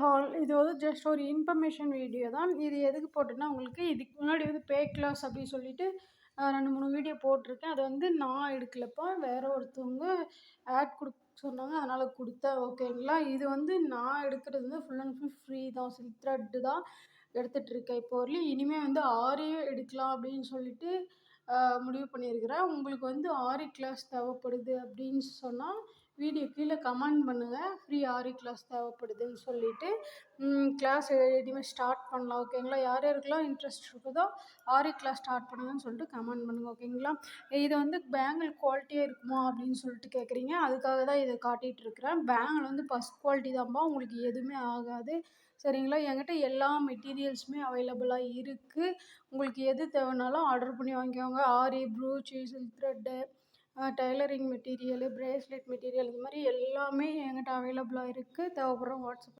Hall இது வந்து just ஒரு இன்ஃபர்மேஷன் வீடியோ தான். இது எதுக்கு போட்டேன்னா, உங்களுக்கு இதுக்கு முன்னாடி வந்து கிளாஸ் அப்படின்னு சொல்லிட்டு 2, 3 வீடியோ போட்டிருக்கேன். அது வந்து நான் எடுக்கலப்பா. வேற ஒருத்தவங்க ஆட் குடுக்க சொன்னாங்க. அதனால குடுத்தேன். ஓகேங்களா. இது வந்து நான் எடுக்கிறது வந்து ஃபுல் அண்ட் ஃபுல் ஃப்ரீ தான். சில்க் த்ரெட் தான் எடுத்துட்டுருக்கேன் இப்போ வரலையும். இனிமே வந்து ஆரியும் எடுக்கலாம் அப்படின்னு சொல்லிட்டு முடிவு பண்ணியிருக்கிறேன். உங்களுக்கு வந்து ஆரி கிளாஸ் தேவைப்படுது அப்படின்னு சொன்னா, வீடியோ கீழ கமெண்ட் பண்ணுங்க. ஃப்ரீ ஆரி கிளாஸ் தேவைப்படுதுன்னு சொல்லிட்டு. கிளாஸ் இனிமே ஸ்டார்ட் பண்ணலாம். ஓகேங்களா. யார் யாருக்கெல்லாம் இன்ட்ரெஸ்ட் இருக்குதோ ஆரி கிளாஸ் ஸ்டார்ட் பண்ணுங்கன்னு சொல்லிட்டு கமெண்ட் பண்ணுங்க. ஓகேங்களா. இது வந்து பேங்கிள் குவாலிட்டியா இருக்குமா அப்படின்னு சொல்லிட்டு கேட்குறீங்க. அதுக்காக தான் இத காட்டிட்டு இருக்கிறேன். பேங்கிள் வந்து ஃபர்ஸ்ட் குவாலிட்டி தான்ப்பா. உங்களுக்கு எதுவுமே ஆகாது. சரிங்களா. என்கிட்ட எல்லா மெட்டீரியல்ஸுமே அவைலபிளா இருக்கு. உங்களுக்கு எது தேவைனாலும் ஆர்டர் பண்ணி வாங்கிக்கோங்க. ஆரி, brooch, silk thread, tailoring material, bracelet material, இது மாதிரி எல்லாமே என்கிட்ட அவைலபிளா இருக்கு. தேவைப்படுறவங்க வாட்ஸ்அப்